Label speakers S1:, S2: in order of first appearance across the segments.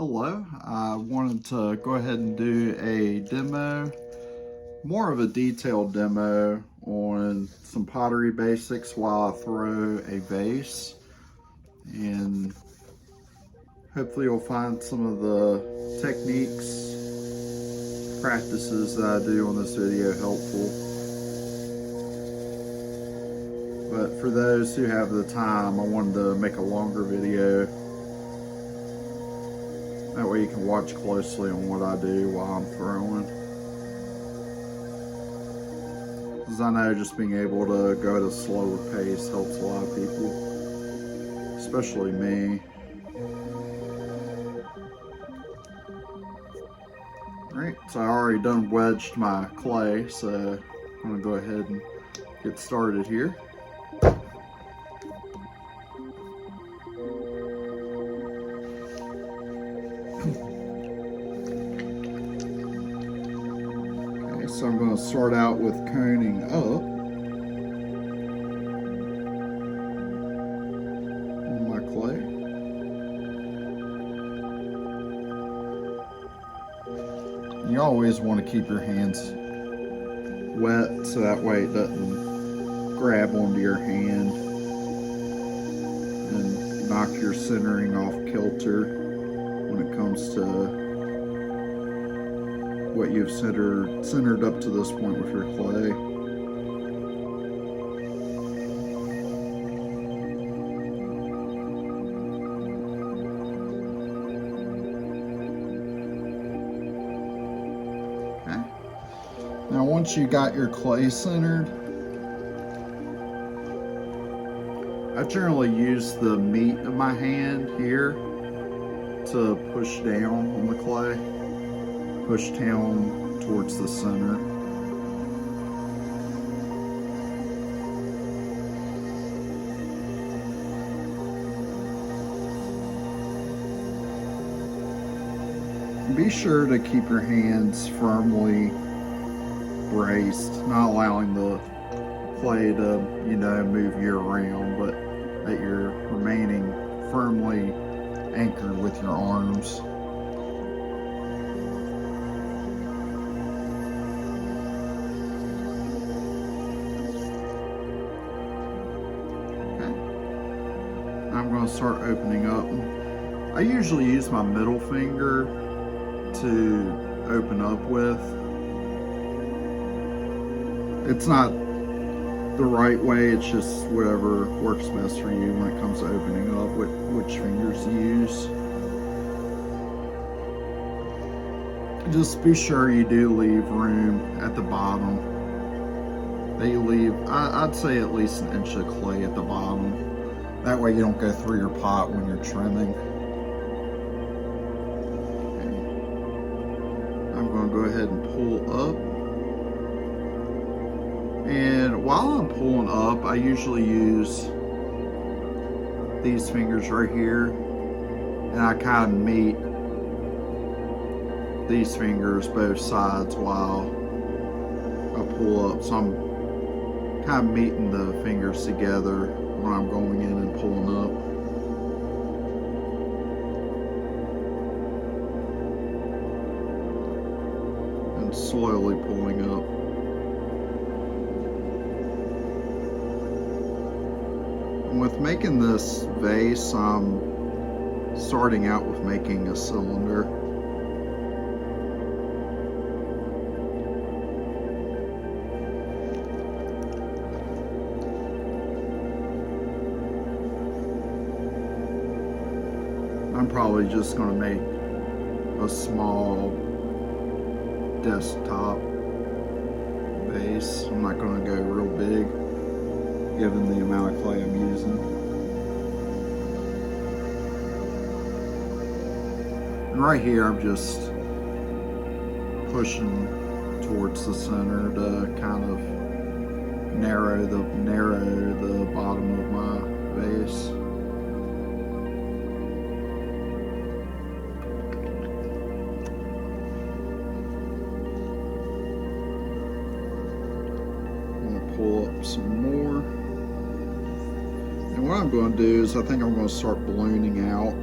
S1: Hello, I wanted to go ahead and do a demo, more of a detailed demo on some pottery basics while I throw a vase, and hopefully you'll find some of the techniques, practices that I do on this video helpful. But for those who have the time, I wanted to make a longer video. That way you can watch closely on what I do while I'm throwing. Because I know just being able to go at a slower pace helps a lot of people, especially me. Alright, so I already done wedged my clay, so I'm going to go ahead and get started here. So I'm going to start out with coning up on my clay. You always want to keep your hands wet so that way it doesn't grab onto your hand and knock your centering off kilter when it comes to what you've centered up to this point with your clay. Okay. Now once you got your clay centered, I generally use the meat of my hand here to push down on the clay. Push down towards the center. Be sure to keep your hands firmly braced, not allowing the clay to, move you around, but that you're remaining firmly anchored with your arms. I'm going to start opening up. I usually use my middle finger to open up with. It's not the right way, it's just whatever works best for you when it comes to opening up, which fingers to use. Just be sure you do leave room at the bottom. That you leave, I'd say at least an inch of clay at the bottom. That way you don't go through your pot when you're trimming. Okay. I'm going to go ahead and pull up. And while I'm pulling up, I usually use these fingers right here. And I kind of meet these fingers both sides while I pull up. So I'm kind of meeting the fingers together when I'm going in and pulling up. And slowly pulling up. And with making this vase, I'm starting out with making a cylinder. I'm probably just going to make a small desktop vase. I'm not going to go real big, given the amount of clay I'm using. And right here, I'm just pushing towards the center to kind of narrow the bottom of my vase. Pull up some more. And what I'm going to do is I think I'm going to start ballooning out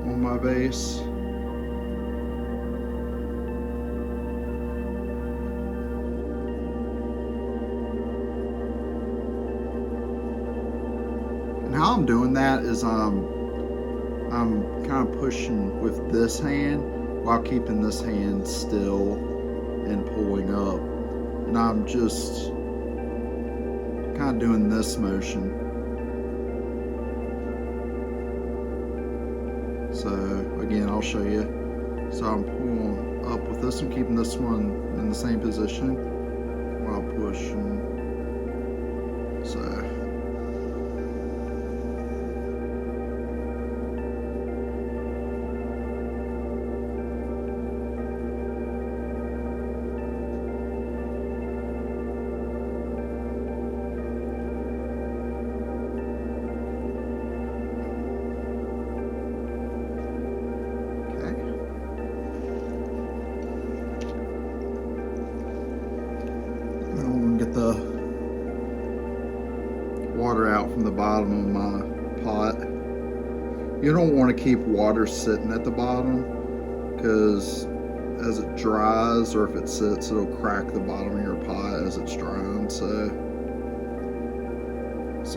S1: on my vase. And how I'm doing that is I'm kind of pushing with this hand while keeping this hand still and pulling up. And I'm just kind of doing this motion. So again, I'll show you. So I'm pulling up with this one, keeping this one in the same position while pushing. So. Get the water out from the bottom of my pot. You don't want to keep water sitting at the bottom, because as it dries, or if it sits, it'll crack the bottom of your pot as it's drying. So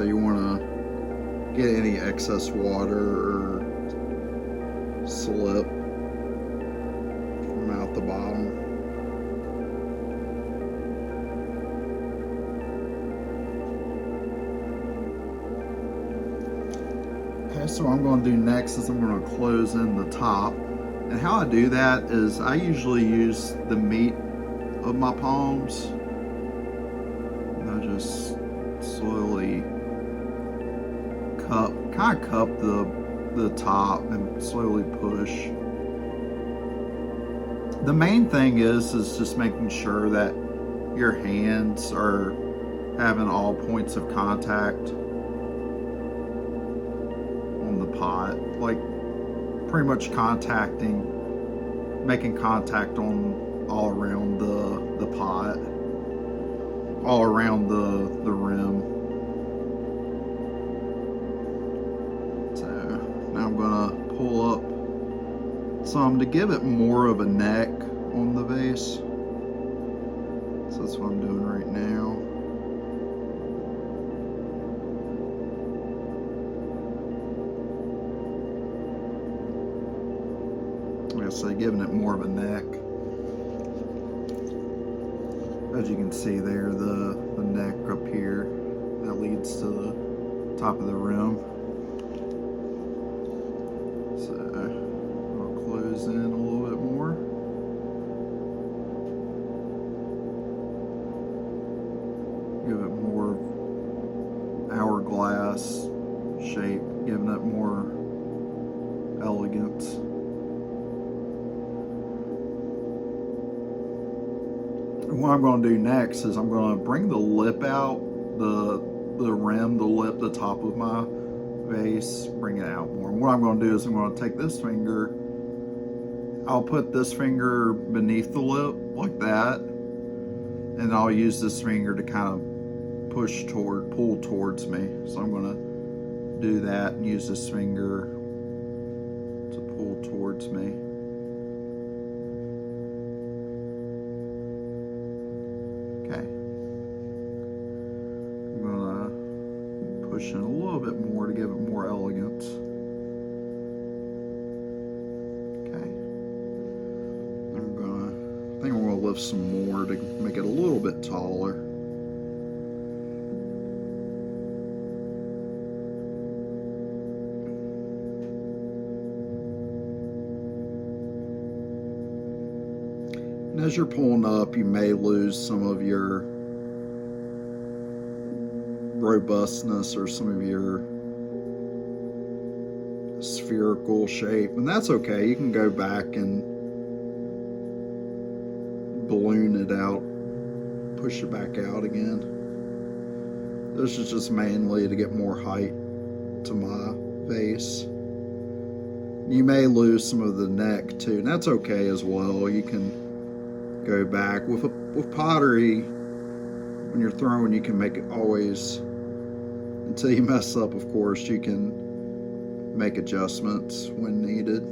S1: you want to get any excess water or slip from out the bottom. Okay, so what I'm going to do next is I'm going to close in the top. And how I do that is I usually use the meat of my palms. And I just slowly kind of cup the top and slowly push. The main thing is just making sure that your hands are having all points of contact on the pot, like pretty much making contact on all around the pot, all around the rim. So now I'm gonna pull up some to give it more of a neck on the vase. So that's what I'm doing right now. Like I say, giving it more of a neck. As you can see there, the neck up here that leads to the top of the rim. So I'll close in a little bit more. Give it more hourglass shape, giving it more elegance. And what I'm going to do next is I'm going to bring the lip out, the rim, the lip, the top of my vase, bring it out more. And what I'm going to do is I'm going to take this finger, I'll put this finger beneath the lip like that, and I'll use this finger to kind of pull towards me. So I'm going to do that and use this finger to pull towards me. Okay. I'm going to push in a little bit more to give it more elegance. Okay. I think I'm going to lift some more to make it a little bit taller. And as you're pulling up, you may lose some of your robustness or some of your spherical shape, and that's okay. You can go back and balloon it out, push it back out again. This is just mainly to get more height to my vase. You may lose some of the neck too, and that's okay as well. You can go back with pottery. When you're throwing, you can make it always, until you mess up, of course, you can make adjustments when needed.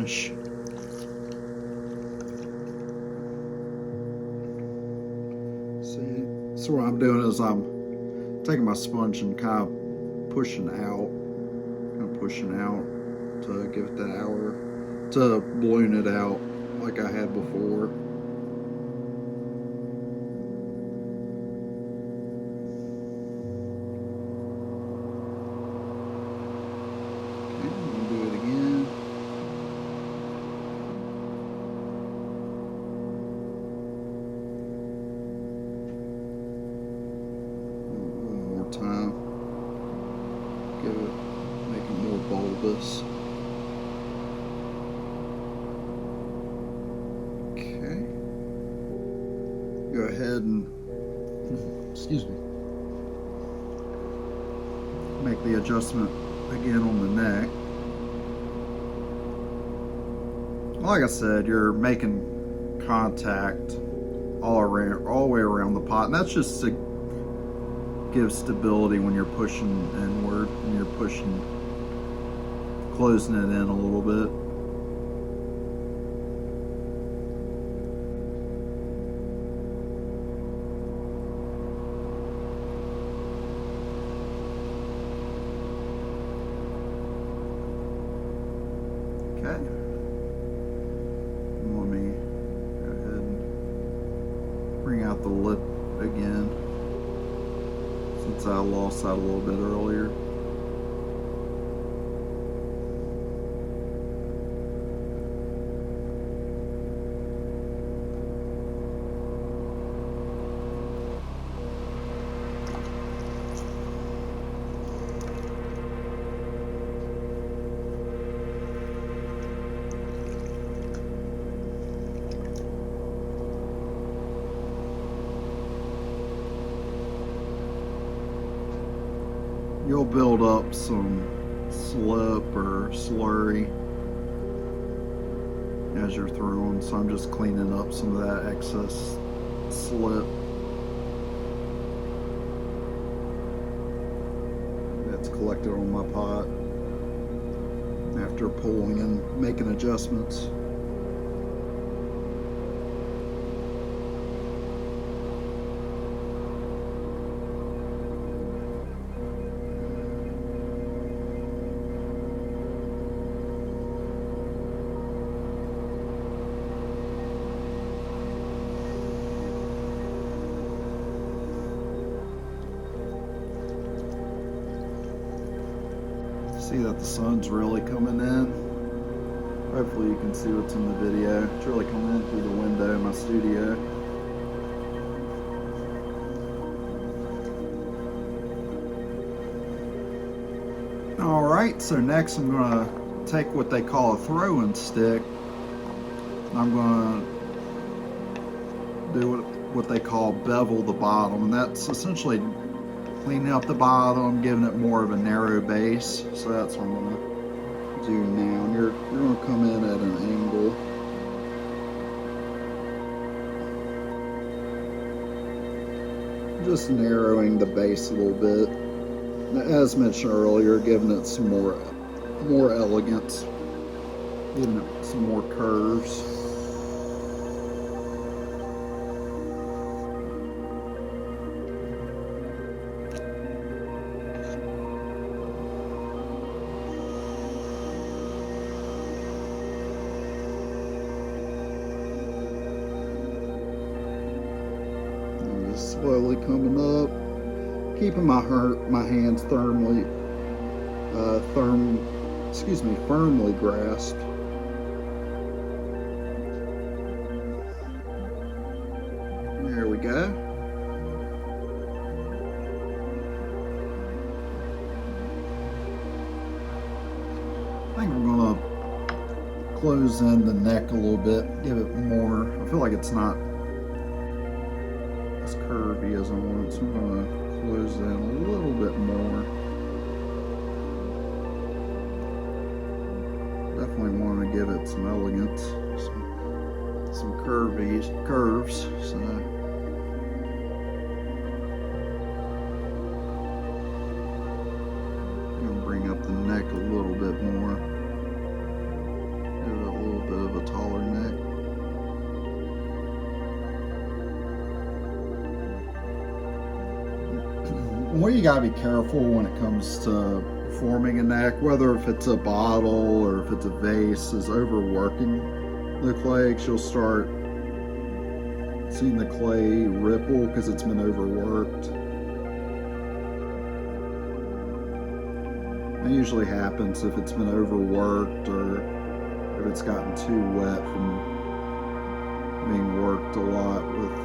S1: finish. See, so what I'm doing is I'm taking my sponge and kind of pushing out to give it that hour, to balloon it out like I had before. Okay, I'm gonna do it again. One more time. Make it more bulbous. Okay. Go ahead and, excuse me, make the adjustment again on the neck. Like I said, you're making contact all the way around the pot, and that's just to give stability when you're pushing inward, and you're closing it in a little bit. Okay. Let me go ahead and bring out the lip again, since I lost that a little bit earlier. You'll build up some slip or slurry as you're throwing, so I'm just cleaning up some of that excess slip that's collected on my pot after pulling and making adjustments. See that the sun's really coming in. Hopefully you can see what's in the video. It's really coming in through the window in my studio. Alright, so next I'm going to take what they call a throwing stick. I'm going to do what they call bevel the bottom, and that's essentially cleaning up the bottom, giving it more of a narrow base. So that's what I'm going to do now. And you're going to come in at an angle. Just narrowing the base a little bit. As mentioned earlier, giving it some more elegance, giving it some more curves. Slowly coming up, keeping my hands firmly grasped. There we go. I think we're gonna close in the neck a little bit, give it more. I feel like it's not as curvy as I want it, so I'm going to close in a little bit more. Definitely want to give it some elegance, some curves. So I'm going to bring up the neck a little bit more. Give it a what you gotta be careful when it comes to forming a neck, whether if it's a bottle or if it's a vase, is overworking the clay, 'cause you'll start seeing the clay ripple because it's been overworked. That usually happens if it's been overworked or if it's gotten too wet from being worked a lot with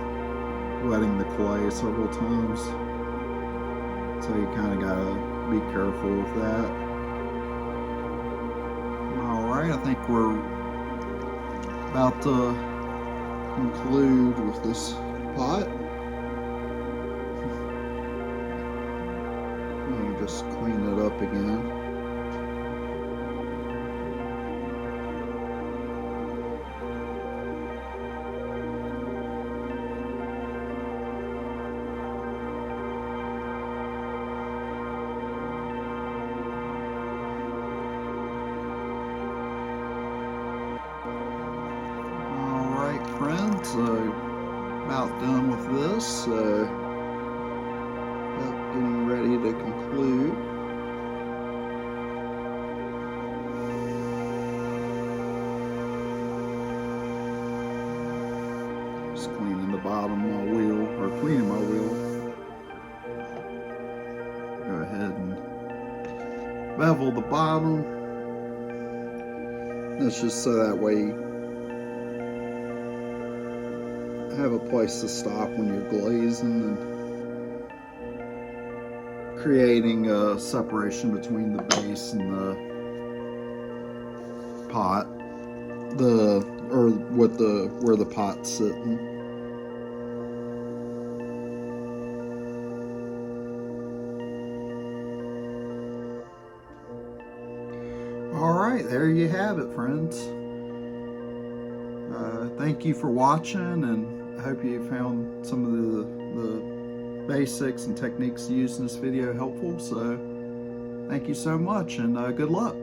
S1: wetting the clay several times. So you kind of gotta be careful with that. Alright, I think we're about to conclude with this pot. Let me just clean it up again. Friends, about done with this, about getting ready to conclude. Just cleaning the bottom of my wheel, or cleaning my wheel. Go ahead and bevel the bottom. That's just so that way have a place to stop when you're glazing and creating a separation between the base and the pot, where the pot's sitting. All right, there you have it, friends. Thank you for watching, and I hope you found some of the basics and techniques used in this video helpful. So thank you so much, and good luck.